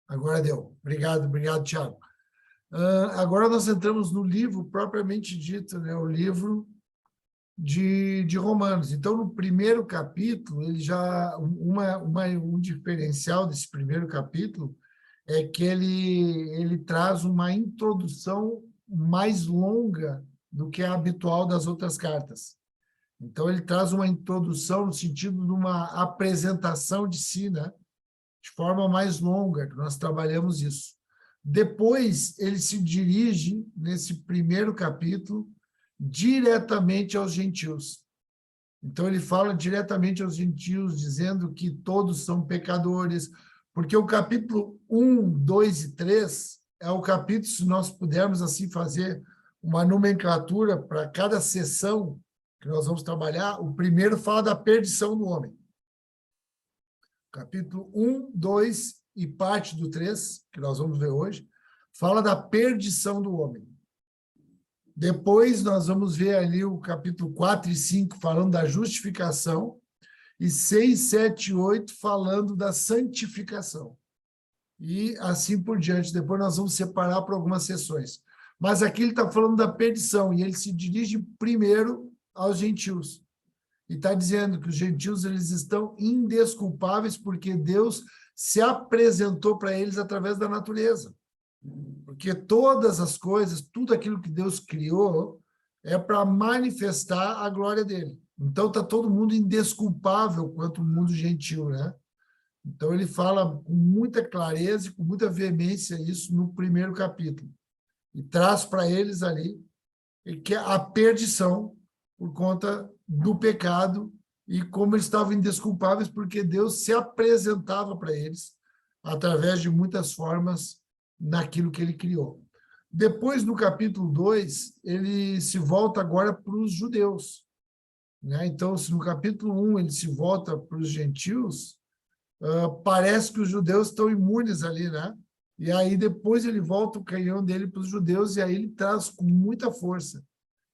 Agora deu. Obrigado, Tiago. Agora nós entramos no livro propriamente dito, né? O livro de Romanos. Então, no primeiro capítulo, ele já um diferencial desse primeiro capítulo é que ele traz uma introdução mais longa do que a habitual das outras cartas. Então, ele traz uma introdução no sentido de uma apresentação de si, né? De forma mais longa, que nós trabalhamos isso. Depois, ele se dirige, nesse primeiro capítulo, diretamente aos gentios. Então, ele fala diretamente aos gentios, dizendo que todos são pecadores, porque o capítulo 1, 2 e 3 é o capítulo, se nós pudermos assim fazer uma nomenclatura para cada sessão que nós vamos trabalhar, o primeiro fala da perdição do homem. Capítulo 1, 2 e parte do 3, que nós vamos ver hoje, fala da perdição do homem. Depois nós vamos ver ali o capítulo 4 e 5 falando da justificação e 6, 7 e 8 falando da santificação. E assim por diante. Depois nós vamos separar para algumas sessões. Mas aqui ele está falando da perdição e ele se dirige primeiro aos gentios. E está dizendo que os gentios eles estão indesculpáveis porque Deus se apresentou para eles através da natureza. Porque todas as coisas, tudo aquilo que Deus criou, é para manifestar a glória dele. Então está todo mundo indesculpável quanto o mundo gentil, né? Então ele fala com muita clareza e com muita veemência isso no primeiro capítulo. E traz para eles ali que é a perdição por conta do pecado e como eles estavam indesculpáveis porque Deus se apresentava para eles através de muitas formas naquilo que ele criou. Depois, no capítulo 2, ele se volta agora para os judeus, né? Então, se no capítulo 1 ele se volta para os gentios, parece que os judeus estão imunes ali, né? E aí depois ele volta o canhão dele para os judeus e aí ele traz com muita força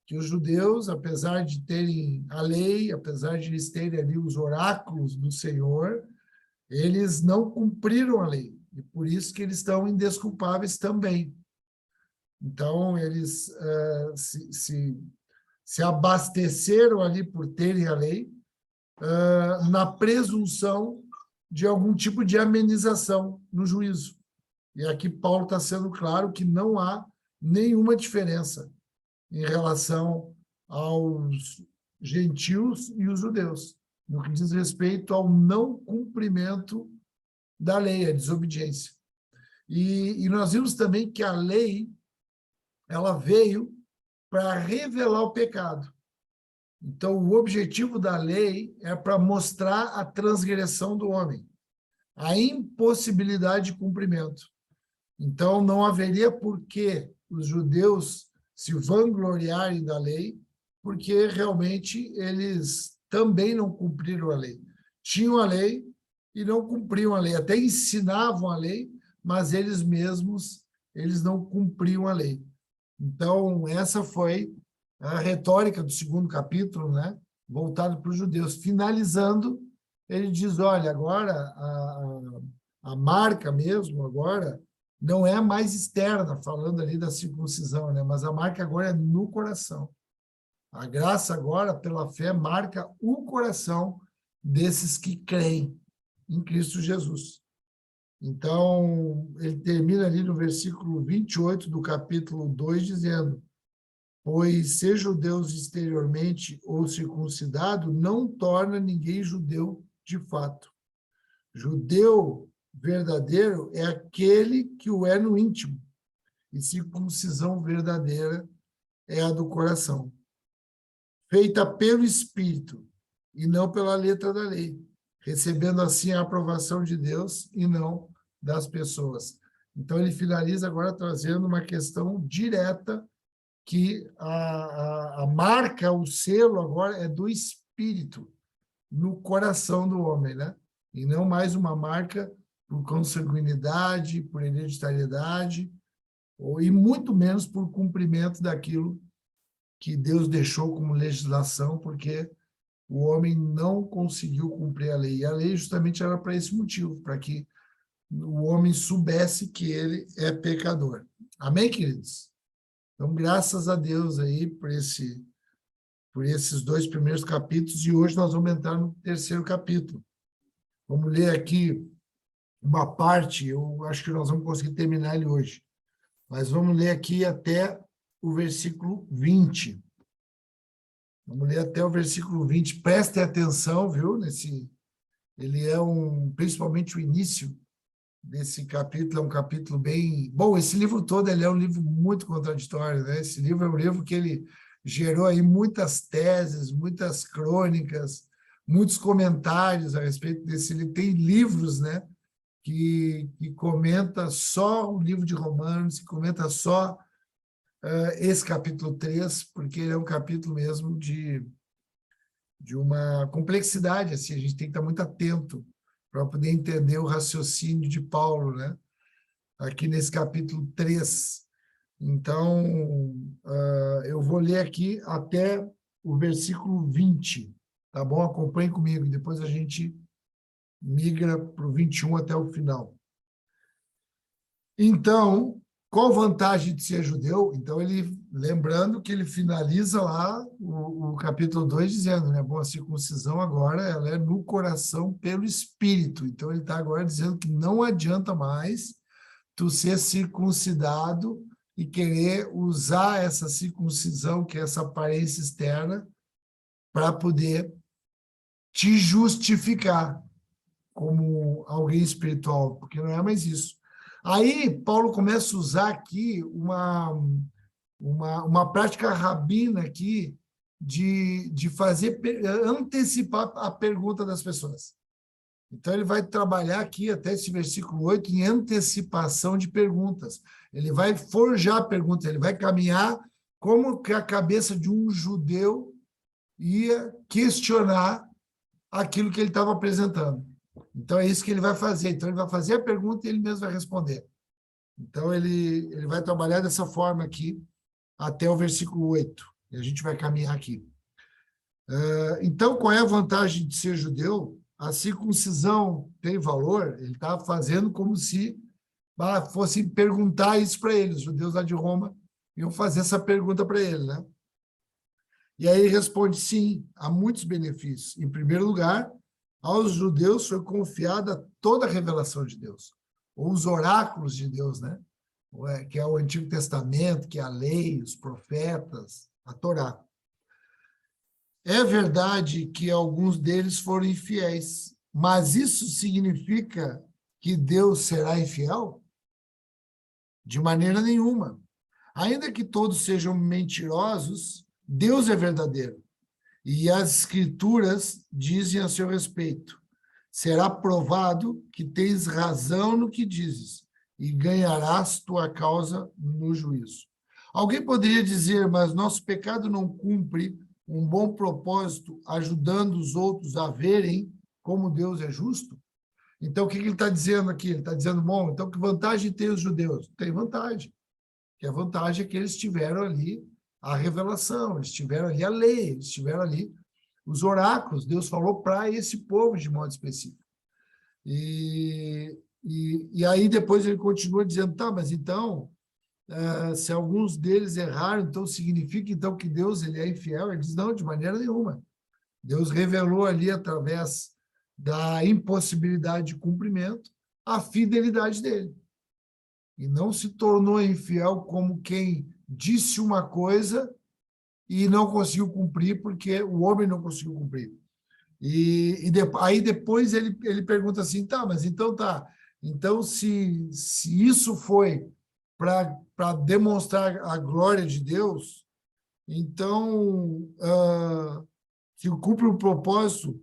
que os judeus, apesar de terem a lei, apesar de eles terem ali os oráculos do Senhor, eles não cumpriram a lei. E por isso que eles estão indesculpáveis também. Então, eles se abasteceram ali por terem a lei, na presunção de algum tipo de amenização no juízo. E aqui Paulo está sendo claro que não há nenhuma diferença em relação aos gentios e os judeus, no que diz respeito ao não cumprimento da lei, a desobediência. E nós vimos também que a lei ela veio para revelar o pecado. Então, o objetivo da lei é para mostrar a transgressão do homem, a impossibilidade de cumprimento. Então, não haveria por que os judeus se vangloriarem da lei, porque realmente eles também não cumpriram a lei. Tinham a lei e não cumpriam a lei, até ensinavam a lei, mas eles mesmos eles não cumpriam a lei. Então, essa foi a retórica do segundo capítulo, né? Voltado para os judeus. Finalizando, ele diz, olha, agora a marca mesmo, agora, não é mais externa, falando ali da circuncisão, né? Mas a marca agora é no coração. A graça agora, pela fé, marca o coração desses que creem em Cristo Jesus. Então, ele termina ali no versículo 28 do capítulo 2, dizendo, pois ser judeu exteriormente ou circuncidado não torna ninguém judeu de fato. Judeu verdadeiro é aquele que o é no íntimo, e circuncisão verdadeira é a do coração, feita pelo Espírito e não pela letra da lei, recebendo assim a aprovação de Deus e não das pessoas. Então, ele finaliza agora trazendo uma questão direta que a marca, o selo agora é do Espírito no coração do homem, né? E não mais uma marca por consanguinidade, por hereditariedade, e muito menos por cumprimento daquilo que Deus deixou como legislação, porque o homem não conseguiu cumprir a lei. E a lei justamente era para esse motivo, para que o homem soubesse que ele é pecador. Amém, queridos? Então, graças a Deus aí por esses 2 primeiros capítulos, e hoje nós vamos entrar no 3º capítulo. Vamos ler aqui uma parte, eu acho que nós vamos conseguir terminar ele hoje, mas vamos ler aqui até o versículo 20. Vamos ler até o versículo 20. Prestem atenção, viu? Ele é principalmente o início desse capítulo, é um capítulo bem... Bom, esse livro todo ele é um livro muito contraditório, né? Esse livro é um livro que ele gerou aí muitas teses, muitas crônicas, muitos comentários a respeito desse livro. Tem livros, né, que comenta só o livro de Romanos, que comenta só esse capítulo 3, porque ele é um capítulo mesmo de uma complexidade, assim, a gente tem que estar muito atento para poder entender o raciocínio de Paulo, né? Aqui nesse capítulo 3. Então, eu vou ler aqui até o versículo 20, tá bom? Acompanhe comigo, depois a gente migra para o 21 até o final. Então, qual a vantagem de ser judeu? Então, lembrando que ele finaliza lá o capítulo 2 dizendo, né? Bom, a circuncisão agora ela é no coração pelo Espírito. Então, ele está agora dizendo que não adianta mais tu ser circuncidado e querer usar essa circuncisão, que é essa aparência externa, para poder te justificar como alguém espiritual, porque não é mais isso. Aí, Paulo começa a usar aqui uma prática rabina aqui de antecipar a pergunta das pessoas. Então, ele vai trabalhar aqui, até esse versículo 8, em antecipação de perguntas. Ele vai forjar perguntas, ele vai caminhar como que a cabeça de um judeu ia questionar aquilo que ele estava apresentando. Então, é isso que ele vai fazer. Então, ele vai fazer a pergunta e ele mesmo vai responder. Então, ele vai trabalhar dessa forma aqui até o versículo 8. E a gente vai caminhar aqui. Então, qual é a vantagem de ser judeu? A circuncisão tem valor? Ele está fazendo como se fossem perguntar isso para ele. Os judeus lá de Roma iam fazer essa pergunta para ele, né? E aí ele responde, sim, há muitos benefícios. Em primeiro lugar, aos judeus foi confiada toda a revelação de Deus, ou os oráculos de Deus, né? Que é o Antigo Testamento, que é a lei, os profetas, a Torá. É verdade que alguns deles foram infiéis, mas isso significa que Deus será infiel? De maneira nenhuma. Ainda que todos sejam mentirosos, Deus é verdadeiro. E as Escrituras dizem a seu respeito: será provado que tens razão no que dizes, e ganharás tua causa no juízo. Alguém poderia dizer, mas nosso pecado não cumpre um bom propósito, ajudando os outros a verem como Deus é justo? Então, o que ele está dizendo aqui? Ele está dizendo, bom, então que vantagem tem os judeus? Tem vantagem. Que a vantagem é que eles tiveram ali a revelação, eles tiveram ali a lei, eles tiveram ali os oráculos. Deus falou para esse povo de modo específico. E aí depois ele continua dizendo, tá, mas então, se alguns deles erraram, então significa então que Deus ele é infiel? Ele diz, não, de maneira nenhuma. Deus revelou ali, através da impossibilidade de cumprimento, a fidelidade dele. E não se tornou infiel como quem disse uma coisa e não conseguiu cumprir porque o homem não conseguiu cumprir. Aí depois ele pergunta assim, tá, mas então tá, então se isso foi para demonstrar a glória de Deus, então se cumpre o propósito,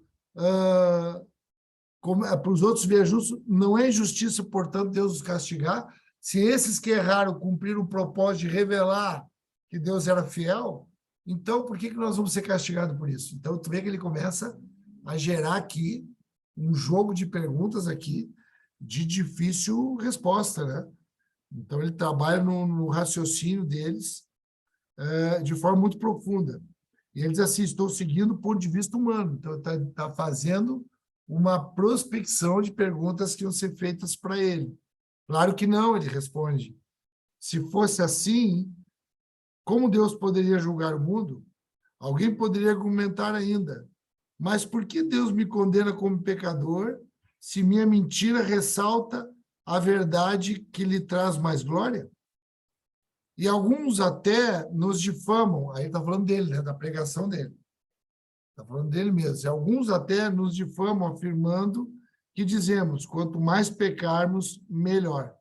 para os outros ver justo, não é injustiça, portanto, Deus os castigar. Se esses que erraram cumpriram o propósito de revelar que Deus era fiel, então por que nós vamos ser castigados por isso? Então, tu vê que ele começa a gerar aqui um jogo de perguntas aqui de difícil resposta, né? Então, ele trabalha no raciocínio deles de forma muito profunda. E ele diz assim, estou seguindo o ponto de vista humano. Então, está fazendo uma prospecção de perguntas que iam ser feitas para ele. Claro que não, ele responde. Se fosse assim, como Deus poderia julgar o mundo? Alguém poderia argumentar ainda. Mas por que Deus me condena como pecador se minha mentira ressalta a verdade que lhe traz mais glória? E alguns até nos difamam. Aí está falando dele, né? Da pregação dele. Está falando dele mesmo. E alguns até nos difamam, afirmando que dizemos, quanto mais pecarmos, melhor.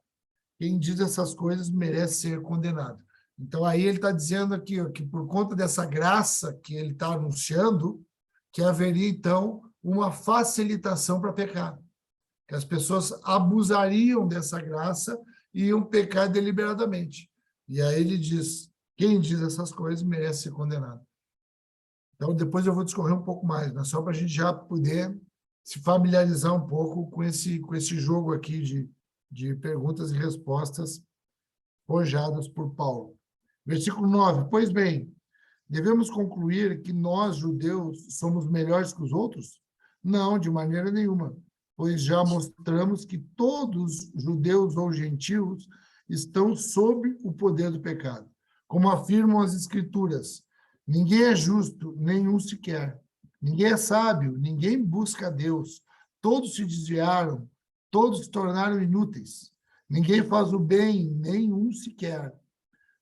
Quem diz essas coisas merece ser condenado. Então, aí ele está dizendo aqui ó, que por conta dessa graça que ele está anunciando, que haveria, então, uma facilitação para pecar. Que as pessoas abusariam dessa graça e iam pecar deliberadamente. E aí ele diz, quem diz essas coisas merece ser condenado. Então, depois eu vou discorrer um pouco mais, mas só para a gente já poder se familiarizar um pouco com esse jogo aqui de perguntas e respostas forjadas por Paulo. Versículo 9. Pois bem, devemos concluir que nós, judeus, somos melhores que os outros? Não, de maneira nenhuma, pois já mostramos que todos, judeus ou gentios, estão sob o poder do pecado. Como afirmam as Escrituras, ninguém é justo, nenhum sequer. Ninguém é sábio, ninguém busca a Deus. Todos se desviaram, todos se tornaram inúteis. Ninguém faz o bem, nenhum sequer.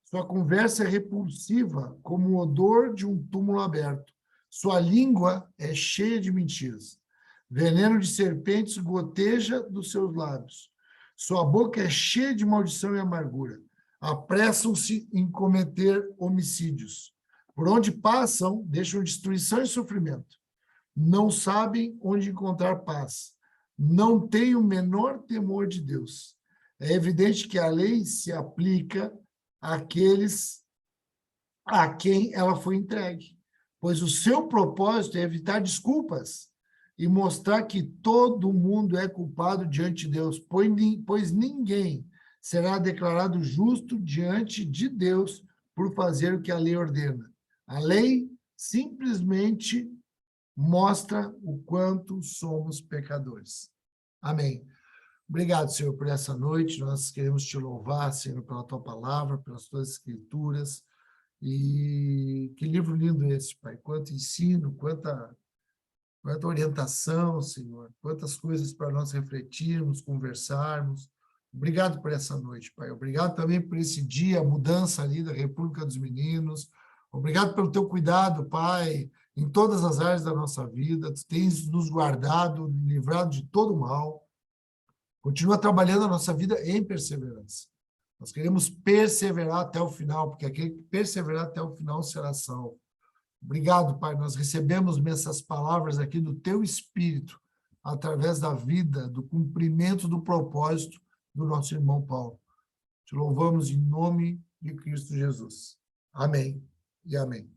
Sua conversa é repulsiva, como o odor de um túmulo aberto. Sua língua é cheia de mentiras. Veneno de serpentes goteja dos seus lábios. Sua boca é cheia de maldição e amargura. Apressam-se em cometer homicídios. Por onde passam, deixam destruição e sofrimento. Não sabem onde encontrar paz. Não têm o menor temor de Deus. É evidente que a lei se aplica àqueles a quem ela foi entregue, pois o seu propósito é evitar desculpas e mostrar que todo mundo é culpado diante de Deus, pois ninguém será declarado justo diante de Deus por fazer o que a lei ordena. A lei simplesmente mostra o quanto somos pecadores. Amém. Obrigado, Senhor, por essa noite. Nós queremos te louvar, Senhor, pela tua palavra, pelas tuas escrituras. E que livro lindo esse, Pai. Quanto ensino, quanta orientação, Senhor. Quantas coisas para nós refletirmos, conversarmos. Obrigado por essa noite, Pai. Obrigado também por esse dia, a mudança ali da República dos Meninos. Obrigado pelo teu cuidado, Pai, em todas as áreas da nossa vida. Tu tens nos guardado, livrado de todo mal. Continua trabalhando a nossa vida em perseverança. Nós queremos perseverar até o final, porque aquele que perseverar até o final será salvo. Obrigado, Pai. Nós recebemos essas palavras aqui do Teu Espírito, através da vida, do cumprimento do propósito do nosso irmão Paulo. Te louvamos em nome de Cristo Jesus. Amém e amém.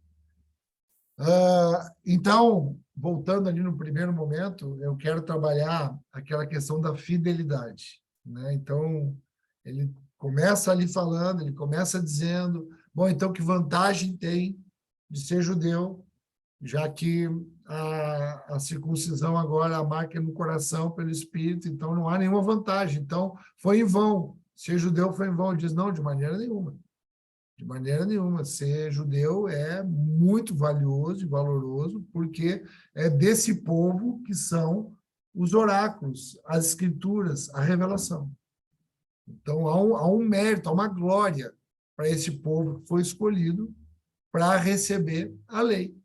Então, voltando ali no primeiro momento, eu quero trabalhar aquela questão da fidelidade, né? Então, ele começa ali falando, ele começa dizendo, bom, então que vantagem tem de ser judeu, já que a circuncisão agora a marca no coração pelo Espírito, então não há nenhuma vantagem. Então, foi em vão. Ser judeu foi em vão. Ele diz, não, de maneira nenhuma. De maneira nenhuma. Ser judeu é muito valioso e valoroso, porque é desse povo que são os oráculos, as escrituras, a revelação. Então, há um mérito, há uma glória para esse povo que foi escolhido para receber a lei.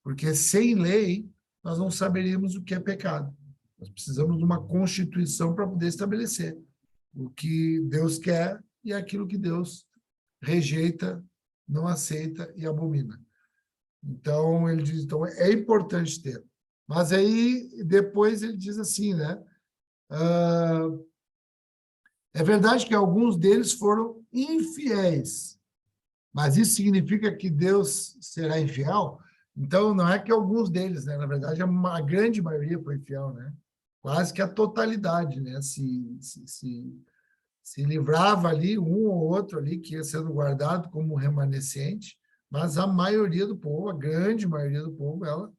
Porque sem lei, nós não saberíamos o que é pecado. Nós precisamos de uma constituição para poder estabelecer o que Deus quer e aquilo que Deus rejeita, não aceita e abomina. Então, ele diz, então, é importante ter. Mas aí, depois ele diz assim, né? É verdade que alguns deles foram infiéis, mas isso significa que Deus será infiel? Então, não é que alguns deles, né? Na verdade, a grande maioria foi fiel, né? Quase que a totalidade, né? Se livrava ali um ou outro ali que ia sendo guardado como remanescente, mas a maioria do povo, a grande maioria do povo, ela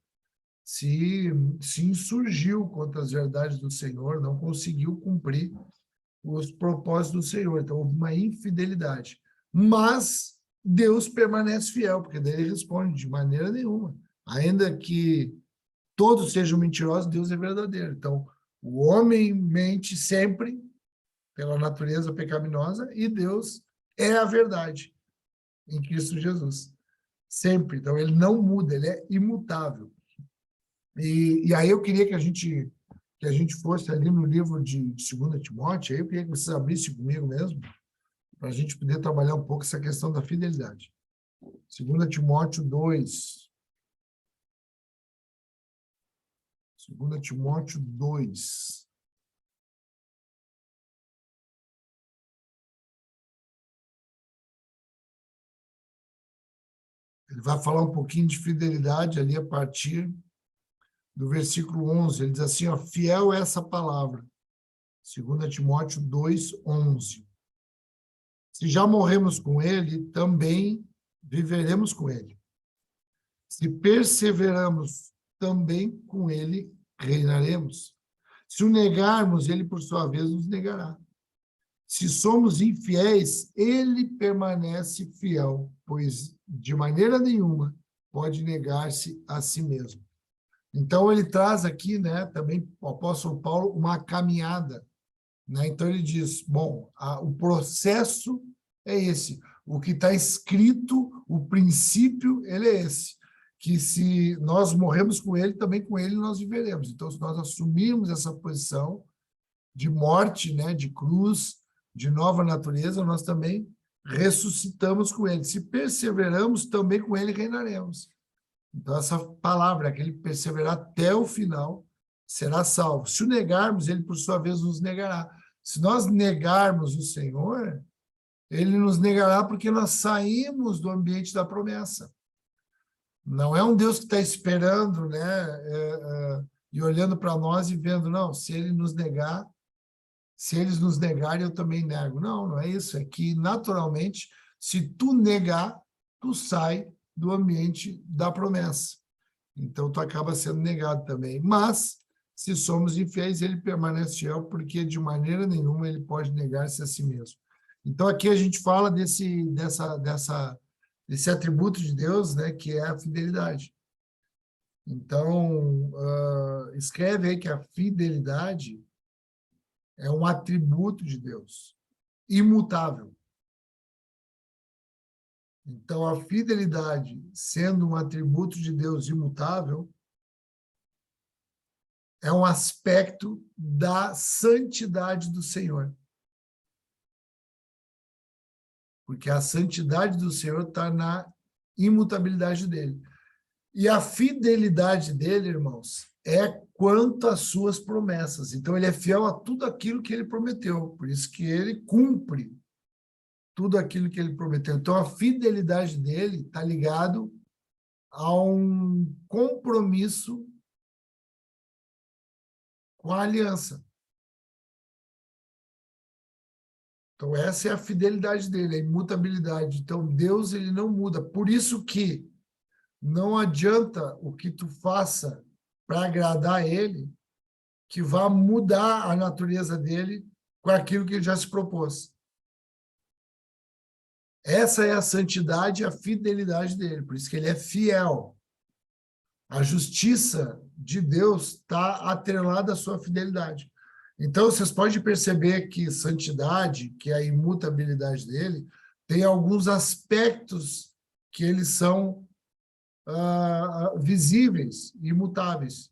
se insurgiu contra as verdades do Senhor, não conseguiu cumprir os propósitos do Senhor. Então, houve uma infidelidade. Mas Deus permanece fiel, porque daí ele responde de maneira nenhuma. Ainda que todos sejam mentirosos, Deus é verdadeiro. Então, o homem mente sempre pela natureza pecaminosa e Deus é a verdade em Cristo Jesus. Sempre. Então, ele não muda, ele é imutável. E aí eu queria que a gente fosse ali no livro de 2 Timóteo, aí eu queria que vocês abrissem comigo mesmo, para a gente poder trabalhar um pouco essa questão da fidelidade. 2 Timóteo 2. 2 Timóteo 2. Ele vai falar um pouquinho de fidelidade ali a partir do versículo 11. Ele diz assim, ó, fiel é essa palavra. 2 Timóteo 2, 11. Se já morremos com ele, também viveremos com ele. Se perseveramos, também com ele reinaremos. Se o negarmos, ele, por sua vez, nos negará. Se somos infiéis, ele permanece fiel, pois de maneira nenhuma pode negar-se a si mesmo. Então, ele traz aqui, né, também, o apóstolo Paulo, uma caminhada. Né? Então, ele diz, bom, o processo é esse. O que está escrito, o princípio, ele é esse. Que se nós morremos com ele, também com ele nós viveremos. Então, se nós assumirmos essa posição de morte, né, de cruz, de nova natureza, nós também ressuscitamos com ele. Se perseveramos, também com ele reinaremos. Então, essa palavra, aquele que perseverar até o final, será salvo. Se o negarmos, ele, por sua vez, nos negará. Se nós negarmos o Senhor, ele nos negará porque nós saímos do ambiente da promessa. Não é um Deus que está esperando, né, e olhando para nós e vendo, não, se ele nos negar, se eles nos negarem, eu também nego. Não, não é isso. É que, naturalmente, se tu negar, tu sai do ambiente da promessa. Então, tu acaba sendo negado também. Mas, se somos infiéis, ele permanece fiel, porque de maneira nenhuma ele pode negar-se a si mesmo. Então, aqui a gente fala desse atributo de Deus, né, que é a fidelidade. Então, escreve aí que a fidelidade é um atributo de Deus, imutável. Então, a fidelidade, sendo um atributo de Deus imutável, é um aspecto da santidade do Senhor. Porque a santidade do Senhor está na imutabilidade dele. E a fidelidade dele, irmãos, é quanto às suas promessas. Então, ele é fiel a tudo aquilo que ele prometeu. Por isso que ele cumpre tudo aquilo que ele prometeu. Então, a fidelidade dele está ligado a um compromisso com a aliança. Então, essa é a fidelidade dele, a imutabilidade. Então, Deus, ele não muda. Por isso que não adianta o que tu faça para agradar ele, que vá mudar a natureza dele com aquilo que ele já se propôs. Essa é a santidade e a fidelidade dele, por isso que ele é fiel. A justiça de Deus está atrelada à sua fidelidade. Então, vocês podem perceber que santidade, que é a imutabilidade dele, tem alguns aspectos que eles são visíveis, imutáveis.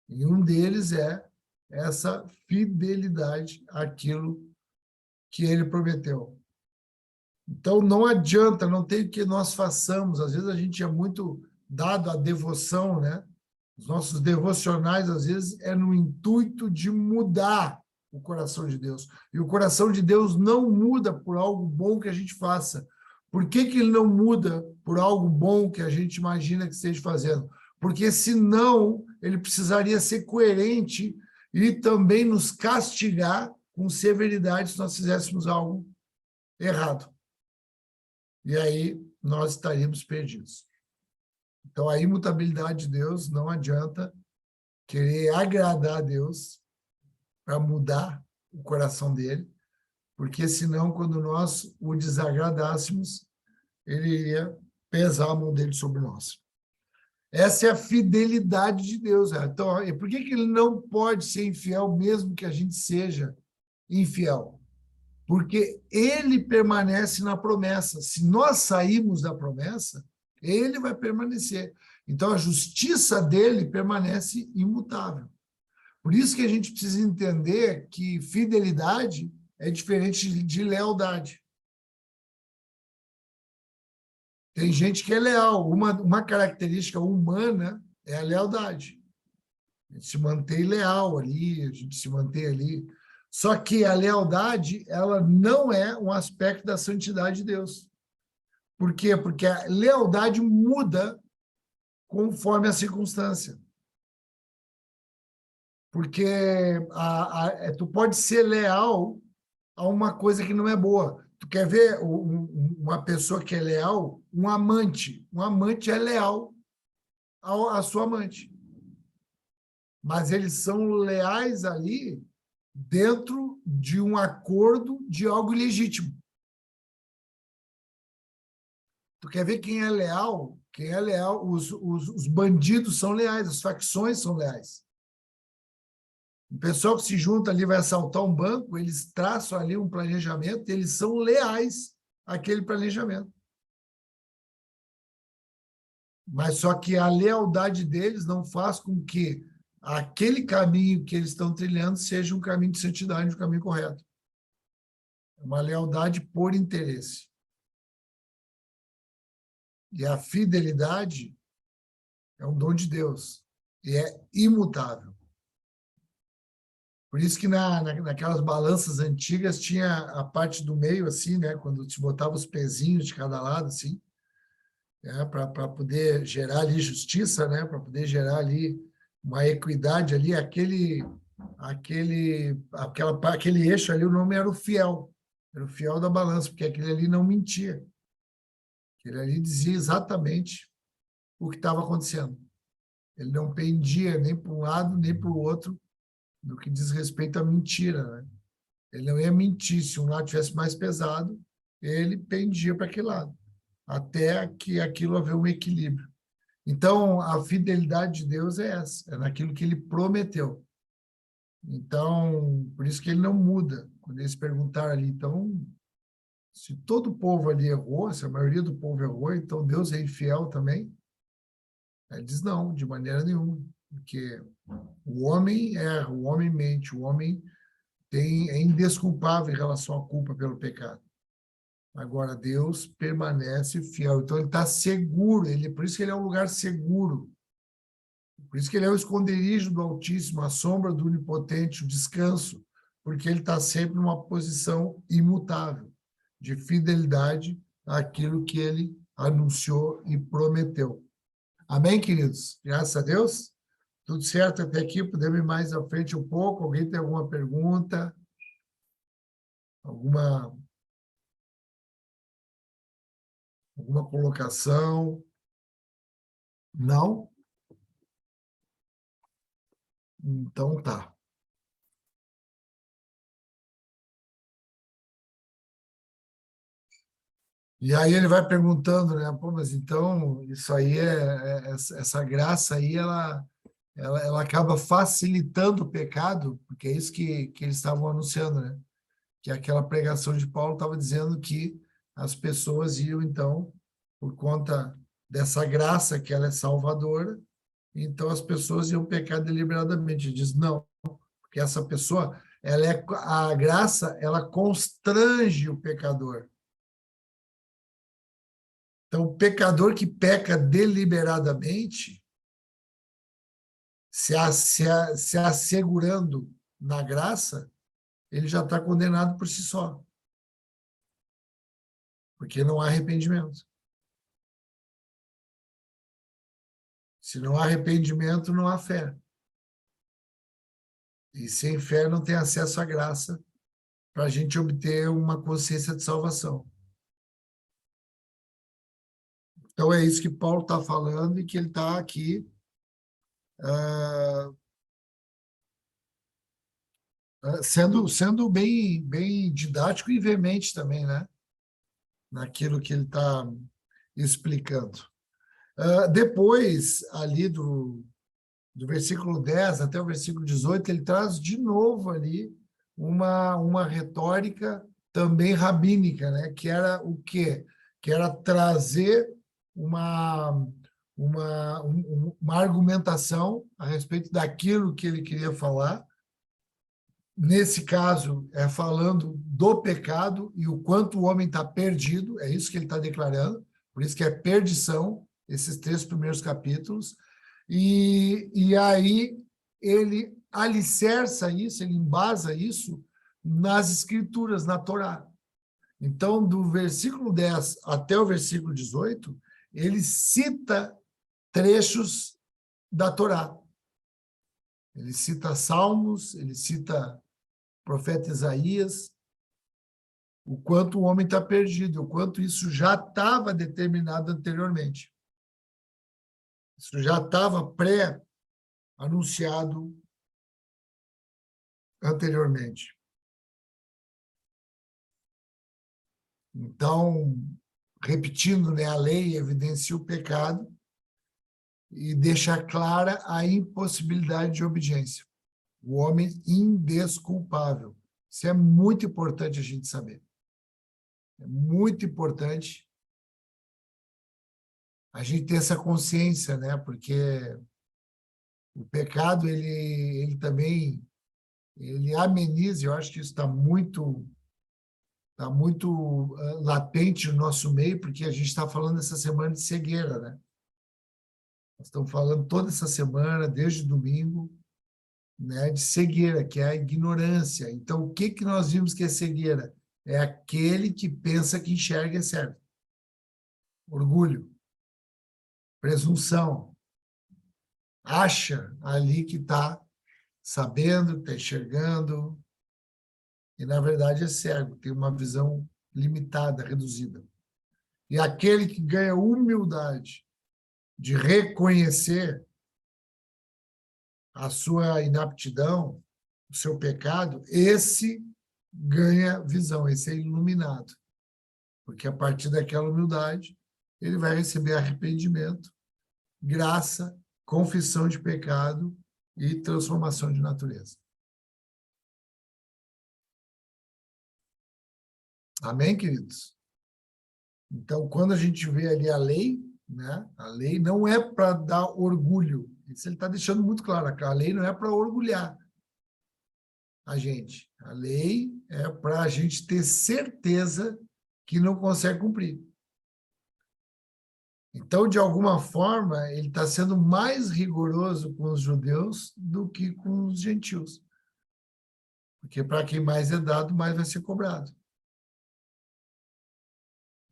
E um deles é essa fidelidade àquilo que ele prometeu. Então, não adianta, não tem o que nós façamos. Às vezes, a gente é muito dado à devoção, né? Os nossos devocionais, às vezes, é no intuito de mudar o coração de Deus. E o coração de Deus não muda por algo bom que a gente faça. Por que que ele não muda por algo bom que a gente imagina que esteja fazendo? Porque, senão, ele precisaria ser coerente e também nos castigar com severidade se nós fizéssemos algo errado. E aí nós estaríamos perdidos. Então, a imutabilidade de Deus não adianta querer agradar a Deus para mudar o coração dele, porque senão, quando nós o desagradássemos, ele iria pesar a mão dele sobre nós. Essa é a fidelidade de Deus. Então, por que ele não pode ser infiel mesmo que a gente seja infiel? Porque ele permanece na promessa. Se nós sairmos da promessa, ele vai permanecer. Então, a justiça dele permanece imutável. Por isso que a gente precisa entender que fidelidade é diferente de lealdade. Tem gente que é leal. Uma característica humana é a lealdade. A gente se mantém leal ali, a gente se mantém ali. Só que a lealdade, ela não é um aspecto da santidade de Deus. Por quê? Porque a lealdade muda conforme a circunstância. Porque tu pode ser leal a uma coisa que não é boa. Tu quer ver uma pessoa que é leal? Um amante. Um amante é leal à sua amante. Mas eles são leais ali dentro de um acordo de algo ilegítimo. Tu quer ver quem é leal? Quem é leal, os bandidos são leais, as facções são leais. O pessoal que se junta ali vai assaltar um banco, eles traçam ali um planejamento, e eles são leais àquele planejamento. Mas só que a lealdade deles não faz com que aquele caminho que eles estão trilhando seja um caminho de santidade, um caminho correto. É uma lealdade por interesse. E a fidelidade é um dom de Deus e é imutável. Por isso que naquelas balanças antigas tinha a parte do meio, assim, né? Quando se botava os pezinhos de cada lado, assim, né? Para poder gerar ali justiça, né? Para poder gerar ali uma equidade ali, aquele eixo ali, o nome era o fiel da balança, porque aquele ali não mentia. Aquele ali dizia exatamente o que estava acontecendo. Ele não pendia nem para um lado, nem para o outro, no que diz respeito à mentira, né? Ele não ia mentir. Se um lado tivesse mais pesado, ele pendia para aquele lado, até que aquilo haver um equilíbrio. Então, a fidelidade de Deus é essa, é naquilo que ele prometeu. Então, por isso que ele não muda. Quando eles perguntaram ali, então, se todo o povo ali errou, se a maioria do povo errou, então Deus é infiel também? Ele diz, não, de maneira nenhuma, porque o homem erra, o homem mente, o homem é indesculpável em relação à culpa pelo pecado. Agora, Deus permanece fiel. Então, ele está seguro. Por isso que ele é um lugar seguro. Por isso que ele é o esconderijo do Altíssimo, a sombra do Onipotente, o descanso. Porque ele está sempre numa posição imutável, de fidelidade àquilo que ele anunciou e prometeu. Amém, queridos? Graças a Deus. Tudo certo até aqui? Podemos ir mais à frente um pouco? Alguém tem alguma pergunta? Alguma colocação? Não? Então tá. E aí ele vai perguntando, né? Pô, mas então isso aí essa graça aí ela acaba facilitando o pecado, porque é isso que eles estavam anunciando, né? Que aquela pregação de Paulo estava dizendo que as pessoas iam então, por conta dessa graça que ela é salvadora, então as pessoas iam pecar deliberadamente. Ele diz não, porque essa pessoa, a graça, ela constrange o pecador. Então, o pecador que peca deliberadamente, se assegurando na graça, ele já está condenado por si só. Porque não há arrependimento. Se não há arrependimento, não há fé. E sem fé não tem acesso à graça para a gente obter uma consciência de salvação. Então, é isso que Paulo está falando e que ele está aqui sendo bem didático e veemente também, né? Naquilo que ele está explicando. Depois, ali do versículo 10 até o versículo 18, ele traz de novo ali uma retórica também rabínica, né? Que era o quê? Que era trazer uma argumentação a respeito daquilo que ele queria falar. Nesse caso, é falando do pecado e o quanto o homem está perdido, é isso que ele está declarando, por isso que é perdição, esses 3 primeiros capítulos. E aí ele alicerça isso, ele embasa isso nas escrituras, na Torá. Então, do versículo 10 até o versículo 18, ele cita trechos da Torá. Ele cita Salmos, ele cita o profeta Isaías, o quanto o homem está perdido, o quanto isso já estava determinado anteriormente. Isso já estava pré-anunciado anteriormente. Então, repetindo, né, a lei evidencia o pecado e deixa clara a impossibilidade de obediência. O homem indesculpável. Isso é muito importante a gente saber. É muito importante a gente ter essa consciência, né? Porque o pecado, ele também ele ameniza, eu acho que isso está muito latente no nosso meio, porque a gente está falando essa semana de cegueira, né? Nós estamos falando toda essa semana, desde domingo, né, de cegueira, que é a ignorância. Então, o que nós vimos que é cegueira? É aquele que pensa que enxerga é certo. Orgulho, presunção, acha ali que está sabendo, está enxergando, e na verdade é cego, tem uma visão limitada, reduzida. E aquele que ganha humildade de reconhecer a sua inaptidão, o seu pecado, esse ganha visão, esse é iluminado. Porque a partir daquela humildade, ele vai receber arrependimento, graça, confissão de pecado e transformação de natureza. Amém, queridos? Então, quando a gente vê ali a lei, né? A lei não é para dar orgulho. Isso ele está deixando muito claro. A lei não é para orgulhar a gente. A lei é para a gente ter certeza que não consegue cumprir. Então, de alguma forma, ele está sendo mais rigoroso com os judeus do que com os gentios. Porque para quem mais é dado, mais vai ser cobrado.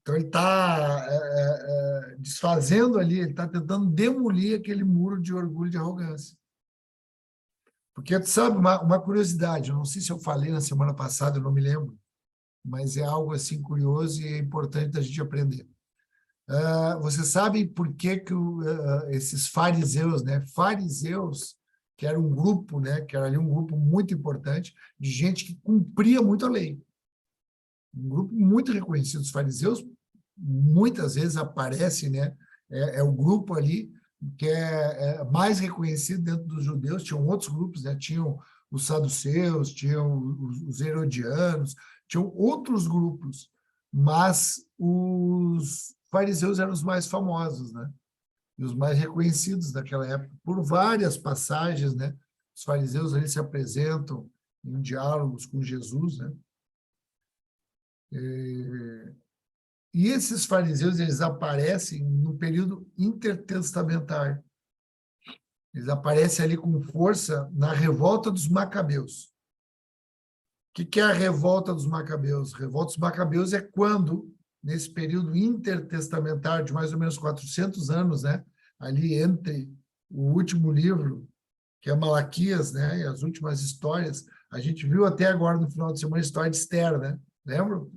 Então, ele está desfazendo ali, ele está tentando demolir aquele muro de orgulho e de arrogância. Porque, tu sabe, uma curiosidade, eu não sei se eu falei na semana passada, eu não me lembro, mas é algo assim curioso e é importante da gente aprender. Você sabe por que esses fariseus, né? Fariseus, que era um grupo, né? Que era ali um grupo muito importante de gente que cumpria muito a lei. Um grupo muito reconhecido. Os fariseus muitas vezes aparecem, né? É o grupo ali que é mais reconhecido dentro dos judeus. Tinham outros grupos, né? Tinham os saduceus, tinham os herodianos, tinham outros grupos, mas os fariseus eram os mais famosos, né? E os mais reconhecidos daquela época, por várias passagens, né? Os fariseus ali se apresentam em diálogos com Jesus, né? E esses fariseus, eles aparecem no período intertestamentário. Eles aparecem ali com força na revolta dos Macabeus. O que é a revolta dos Macabeus? A revolta dos Macabeus é quando, nesse período intertestamentário de mais ou menos 400 anos, né, ali entre o último livro, que é Malaquias, né, e as últimas histórias, a gente viu até agora no final de semana a história de Esther, né? Lembram?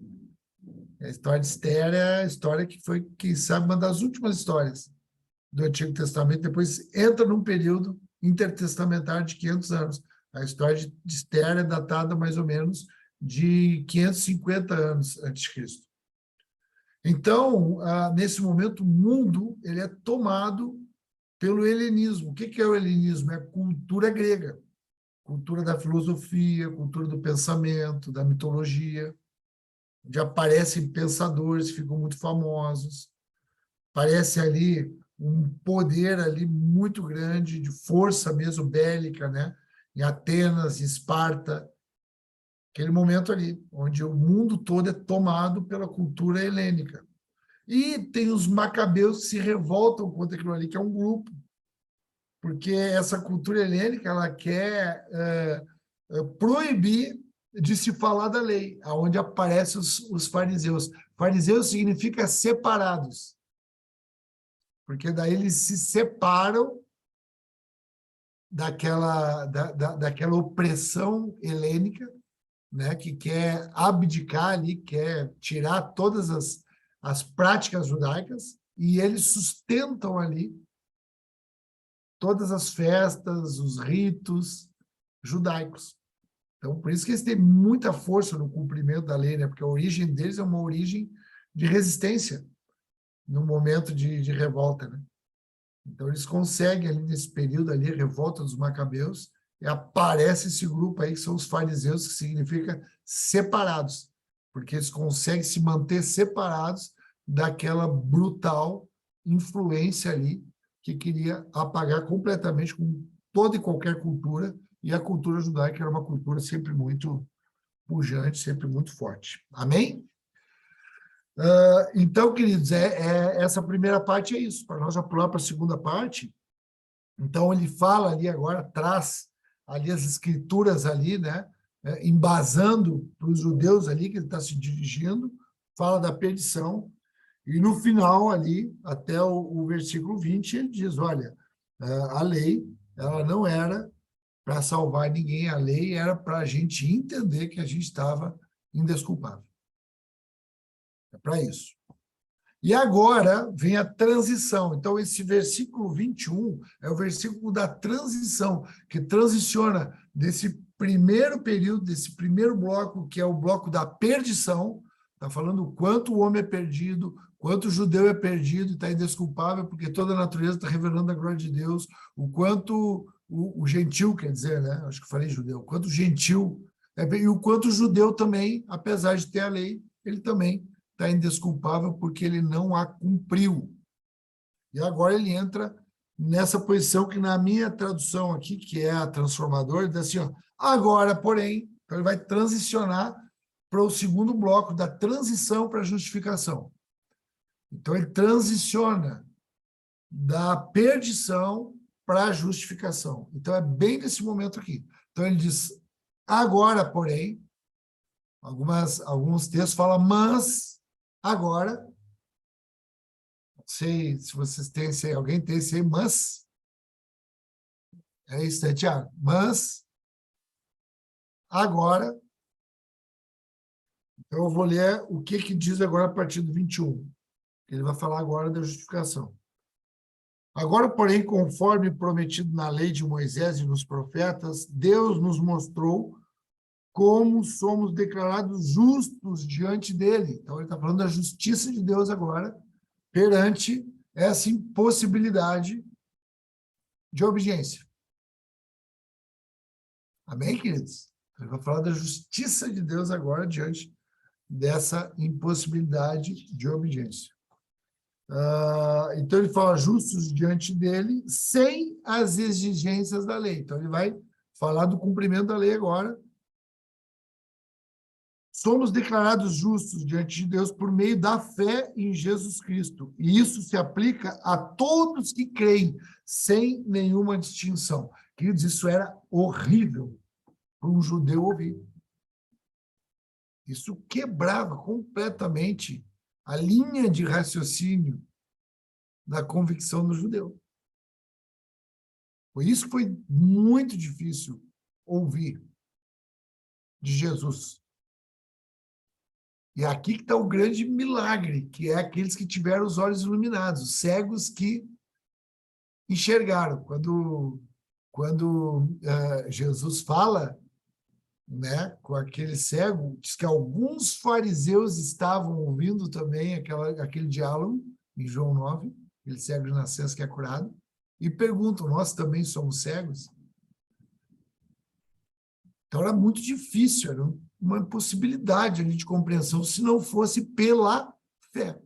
A história de Esther é a história que foi, quem sabe, uma das últimas histórias do Antigo Testamento. Depois entra num período intertestamentário de 500 anos. A história de Esther é datada mais ou menos de 550 anos antes de Cristo. Então, nesse momento, o mundo ele é tomado pelo helenismo. O que é o helenismo? É a cultura grega, cultura da filosofia, cultura do pensamento, da mitologia, onde aparecem pensadores que ficam muito famosos. Parece ali um poder ali muito grande, de força mesmo bélica, né? Em Atenas, em Esparta, aquele momento ali, onde o mundo todo é tomado pela cultura helênica. E tem os macabeus que se revoltam contra aquilo ali, que é um grupo, porque essa cultura helênica ela quer proibir de se falar da lei, aonde aparecem os fariseus. Fariseus significa separados, porque daí eles se separam daquela opressão helênica, né, que quer abdicar ali, quer tirar todas as práticas judaicas, e eles sustentam ali todas as festas, os ritos judaicos. Então, por isso que eles têm muita força no cumprimento da lei, né? Porque a origem deles é uma origem de resistência no momento de revolta, né? Então, eles conseguem ali nesse período ali, a revolta dos macabeus, e aparece esse grupo aí que são os fariseus, que significa separados, porque eles conseguem se manter separados daquela brutal influência ali que queria apagar completamente com toda e qualquer cultura, e a cultura judaica era uma cultura sempre muito pujante, sempre muito forte. Amém? Então, queridos, essa primeira parte é isso. Para nós já pular para a segunda parte, então ele fala ali agora, traz ali as escrituras ali, né? Embasando para os judeus ali que ele está se dirigindo, fala da perdição, e no final ali, até o versículo 20, ele diz, olha, a lei, ela não era para salvar ninguém, a lei era para a gente entender que a gente estava indesculpável. É para isso. E agora vem a transição. Então, esse versículo 21 é o versículo da transição, que transiciona desse primeiro período, desse primeiro bloco, que é o bloco da perdição, está falando o quanto o homem é perdido, quanto o judeu é perdido e está indesculpável, porque toda a natureza está revelando a glória de Deus, o quanto o gentil, quer dizer, né? Acho que eu falei judeu, o quanto o gentil, e o quanto o judeu também, apesar de ter a lei, ele também está indesculpável porque ele não a cumpriu. E agora ele entra nessa posição que na minha tradução aqui, que é a transformadora, ele diz assim, ó, agora, porém, então ele vai transicionar para o segundo bloco da transição para a justificação. Então ele transiciona da perdição para a justificação. Então é bem nesse momento aqui. Então ele diz, agora, porém, alguns textos falam, mas agora, não sei se vocês têm, se alguém tem esse aí, mas, é isso, né, Tiago? Mas, agora, então eu vou ler o que diz agora a partir do 21. Ele vai falar agora da justificação. Agora, porém, conforme prometido na lei de Moisés e nos profetas, Deus nos mostrou como somos declarados justos diante dele. Então, ele está falando da justiça de Deus agora, perante essa impossibilidade de obediência. Amém, queridos? Ele vai falar da justiça de Deus agora diante dessa impossibilidade de obediência. Então, ele fala justos diante dele, sem as exigências da lei. Então, ele vai falar do cumprimento da lei agora. Somos declarados justos diante de Deus por meio da fé em Jesus Cristo. E isso se aplica a todos que creem, sem nenhuma distinção. Queridos, isso era horrível para um judeu ouvir. Isso quebrava completamente a linha de raciocínio da convicção do judeu. Por isso que foi muito difícil ouvir de Jesus. E aqui que está o grande milagre, que é aqueles que tiveram os olhos iluminados, os cegos que enxergaram. Quando Jesus fala, né, com aquele cego, diz que alguns fariseus estavam ouvindo também aquele diálogo, em João 9, aquele cego de nascença que é curado, e perguntam, nós também somos cegos? Então era muito difícil, era uma impossibilidade ali de compreensão se não fosse pela fé.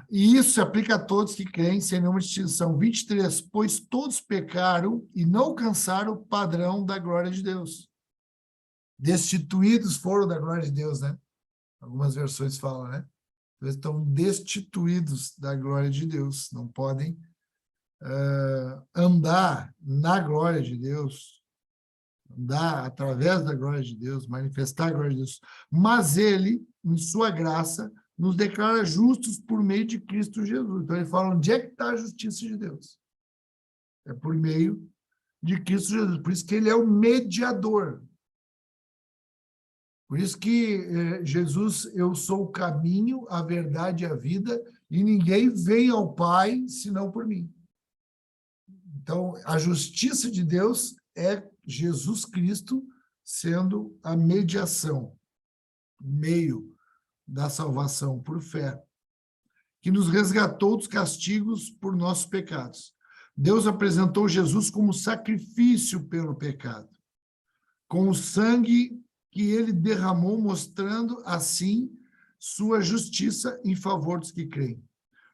E isso se aplica a todos que creem, sem nenhuma distinção. 23, pois todos pecaram e não alcançaram o padrão da glória de Deus. Destituídos foram da glória de Deus, né? Algumas versões falam, né? Eles estão destituídos da glória de Deus, não podem andar na glória de Deus, andar através da glória de Deus, manifestar a glória de Deus. Mas ele, em sua graça, nos declara justos por meio de Cristo Jesus. Então ele fala, onde é que está a justiça de Deus? É por meio de Cristo Jesus. Por isso que ele é o mediador. Por isso que Jesus, eu sou o caminho, a verdade e a vida, e ninguém vem ao Pai senão por mim. Então, a justiça de Deus é Jesus Cristo sendo a mediação, o meio da salvação por fé, que nos resgatou dos castigos por nossos pecados. Deus apresentou Jesus como sacrifício pelo pecado, com o sangue que ele derramou, mostrando assim sua justiça em favor dos que creem.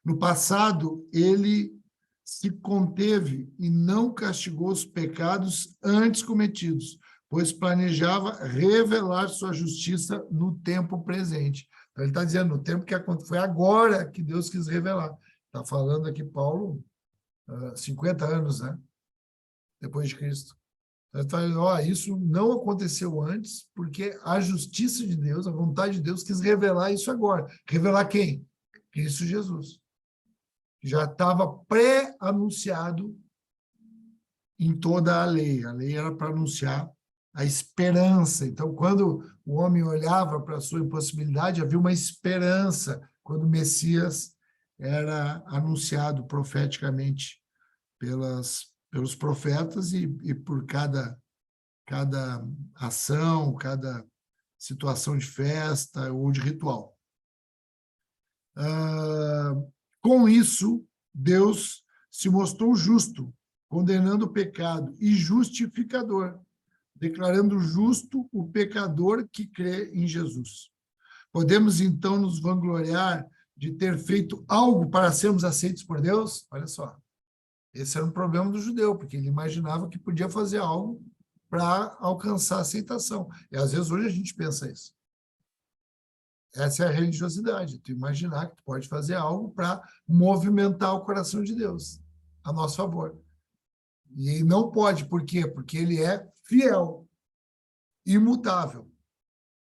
No passado, ele se conteve e não castigou os pecados antes cometidos, pois planejava revelar sua justiça no tempo presente. Então, ele está dizendo, no tempo que foi agora que Deus quis revelar. Está falando aqui Paulo, 50 anos, né? Depois de Cristo. Ele está dizendo, isso não aconteceu antes, porque a justiça de Deus, a vontade de Deus, quis revelar isso agora. Revelar quem? Cristo Jesus. Já estava pré-anunciado em toda a lei. A lei era para anunciar a esperança. Então, quando o homem olhava para a sua impossibilidade, havia uma esperança quando o Messias era anunciado profeticamente pelos profetas e por cada ação, cada situação de festa ou de ritual. Com isso, Deus se mostrou justo, condenando o pecado, e justificador, declarando justo o pecador que crê em Jesus. Podemos, então, nos vangloriar de ter feito algo para sermos aceitos por Deus? Olha só, esse era um problema do judeu, porque ele imaginava que podia fazer algo para alcançar a aceitação. E, às vezes, hoje a gente pensa isso. Essa é a religiosidade, tu imaginar que tu pode fazer algo para movimentar o coração de Deus a nosso favor. E não pode, por quê? Porque ele é fiel, imutável,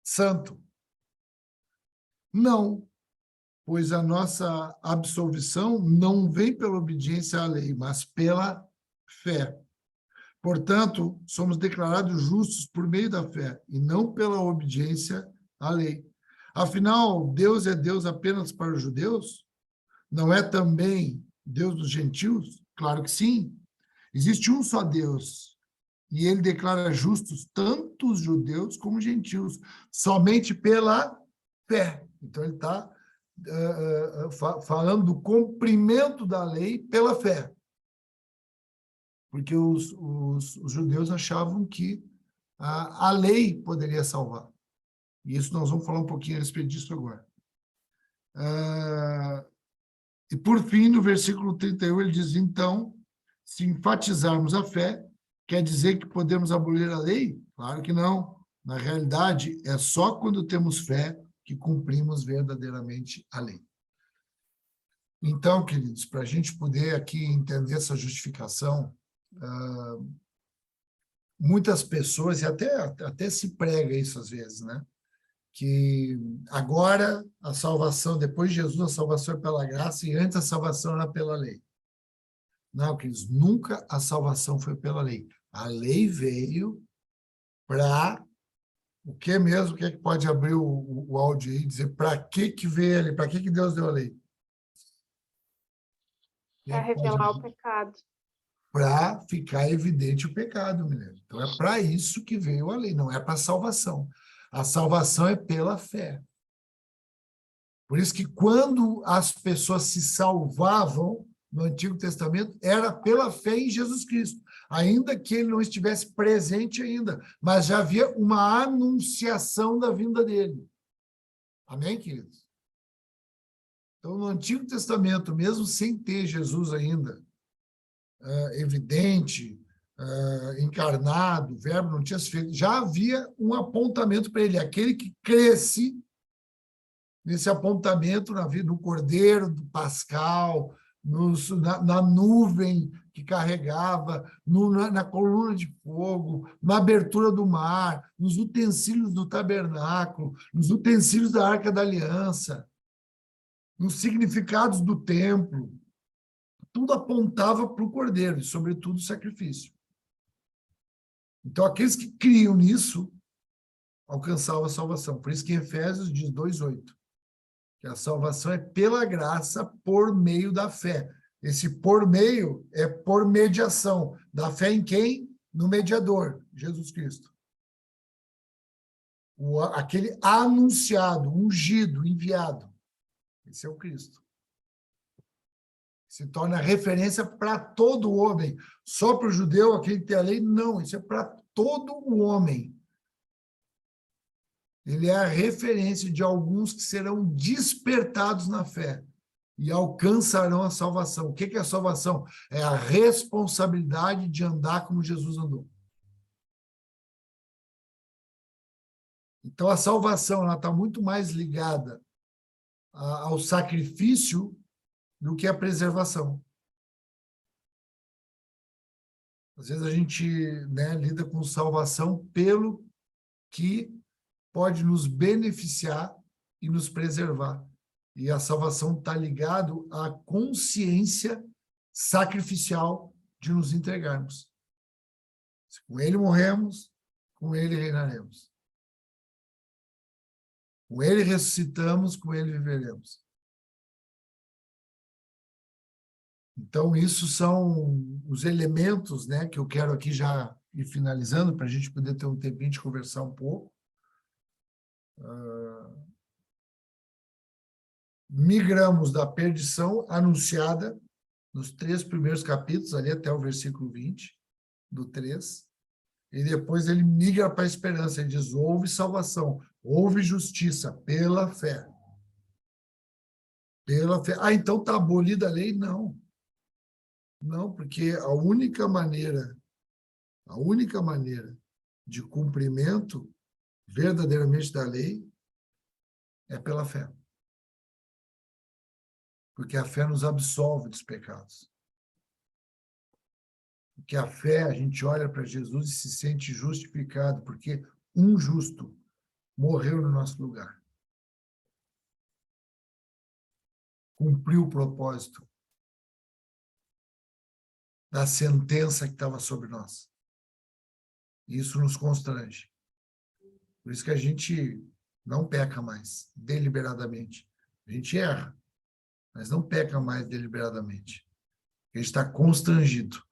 santo. Não, pois a nossa absolvição não vem pela obediência à lei, mas pela fé. Portanto, somos declarados justos por meio da fé, e não pela obediência à lei. Afinal, Deus é Deus apenas para os judeus? Não é também Deus dos gentios? Claro que sim. Existe um só Deus, e ele declara justos tanto os judeus como os gentios, somente pela fé. Então, ele está falando do cumprimento da lei pela fé. Porque os judeus achavam que a lei poderia salvar. E isso nós vamos falar um pouquinho a respeito disso agora. E, por fim, no versículo 31, ele diz, então, se enfatizarmos a fé, quer dizer que podemos abolir a lei? Claro que não. Na realidade, é só quando temos fé que cumprimos verdadeiramente a lei. Então, queridos, para a gente poder aqui entender essa justificação, muitas pessoas, e até se prega isso às vezes, né? Que agora a salvação, depois de Jesus, a salvação é pela graça e antes a salvação era pela lei. Não, queridos, nunca a salvação foi pela lei. A lei veio para O que mesmo? O que é que pode abrir o áudio aí e dizer para que veio ele? Para que Deus deu a lei? Quem Para é que pode revelar o abrir? pecado. Para ficar evidente o pecado, mulher. Então, é para isso que veio a lei, não é para salvação. A salvação é pela fé. Por isso que quando as pessoas se salvavam no Antigo Testamento, era pela fé em Jesus Cristo, ainda que ele não estivesse presente ainda, mas já havia uma anunciação da vinda dele. Amém, queridos? Então, no Antigo Testamento, mesmo sem ter Jesus ainda evidente, encarnado, o verbo não tinha se feito, já havia um apontamento para ele, aquele que cresce nesse apontamento na vida, no cordeiro do Pascal, na nuvem que carregava, na coluna de fogo, na abertura do mar, nos utensílios do tabernáculo, nos utensílios da Arca da Aliança, nos significados do templo. Tudo apontava para o cordeiro, e, sobretudo, o sacrifício. Então, aqueles que criam nisso alcançavam a salvação. Por isso que em Efésios diz 2:8. Que a salvação é pela graça por meio da fé. Esse por meio é por mediação. Da fé em quem? No mediador, Jesus Cristo. Aquele anunciado, ungido, enviado. Esse é o Cristo. Se torna referência para todo homem. Só para o judeu, aquele que tem a lei? Não, isso é para todo o homem. Ele é a referência de alguns que serão despertados na fé e alcançarão a salvação. O que é a salvação? É a responsabilidade de andar como Jesus andou. Então, a salvação está muito mais ligada ao sacrifício do que à preservação. Às vezes a gente, né, lida com salvação pelo que pode nos beneficiar e nos preservar. E a salvação está ligada à consciência sacrificial de nos entregarmos. Se com ele morremos, com ele reinaremos. Com ele ressuscitamos, com ele viveremos. Então, isso são os elementos, né, que eu quero aqui já ir finalizando, para a gente poder ter um tempinho de conversar um pouco. Migramos da perdição anunciada nos 3 primeiros capítulos, ali até o versículo 20, do 3, e depois ele migra para a esperança, ele diz, houve salvação, houve justiça pela fé. Pela fé. Ah, então está abolida a lei? Não. Não, porque a única maneira de cumprimento verdadeiramente da lei é pela fé. Porque a fé nos absolve dos pecados. Porque a fé, a gente olha para Jesus e se sente justificado, porque um justo morreu no nosso lugar. Cumpriu o propósito da sentença que estava sobre nós. E isso nos constrange. Por isso que a gente não peca mais, deliberadamente. A gente erra, mas não peca mais deliberadamente. A gente está constrangido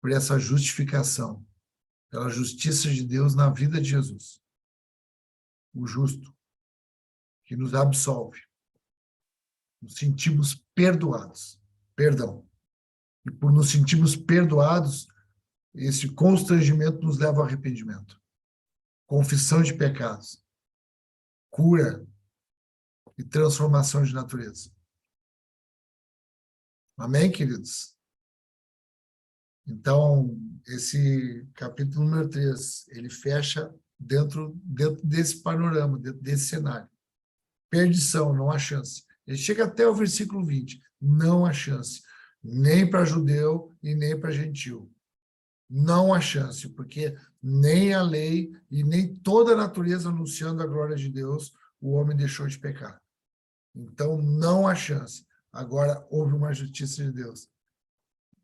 por essa justificação, pela justiça de Deus na vida de Jesus. O justo, que nos absolve. Nos sentimos perdoados. Perdão. E por nos sentirmos perdoados, esse constrangimento nos leva ao arrependimento. Confissão de pecados. Cura e transformação de natureza. Amém, queridos? Então, esse capítulo número 3, ele fecha dentro desse panorama, dentro desse cenário. Perdição, não há chance. Ele chega até o versículo 20. Não há chance. Nem para judeu e nem para gentil. Não há chance, porque nem a lei e nem toda a natureza anunciando a glória de Deus, o homem deixou de pecar. Então, não há chance. Agora, houve uma justiça de Deus.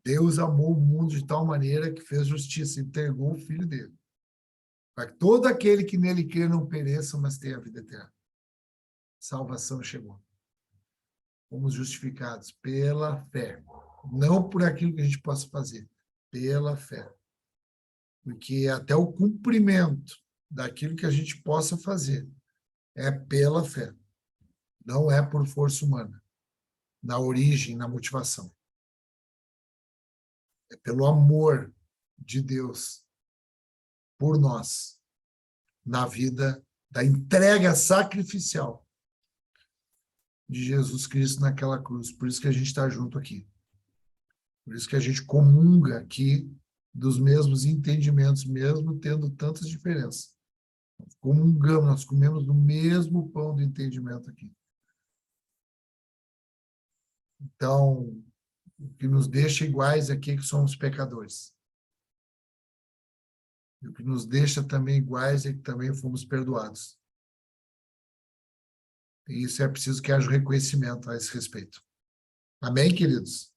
Deus amou o mundo de tal maneira que fez justiça, entregou o filho dele. para que todo aquele que nele crê não pereça, mas tenha a vida eterna. Salvação chegou. Fomos justificados pela fé, não por aquilo que a gente possa fazer, pela fé. Porque até o cumprimento daquilo que a gente possa fazer é pela fé, não é por força humana, na origem, na motivação. É pelo amor de Deus por nós, na vida da entrega sacrificial de Jesus Cristo naquela cruz. Por isso que a gente está junto aqui. Por isso que a gente comunga aqui dos mesmos entendimentos, mesmo tendo tantas diferenças. Nós comungamos, nós comemos do mesmo pão do entendimento aqui. Então, o que nos deixa iguais aqui é que somos pecadores. E o que nos deixa também iguais é que também fomos perdoados. E isso é preciso que haja reconhecimento a esse respeito. Amém, queridos?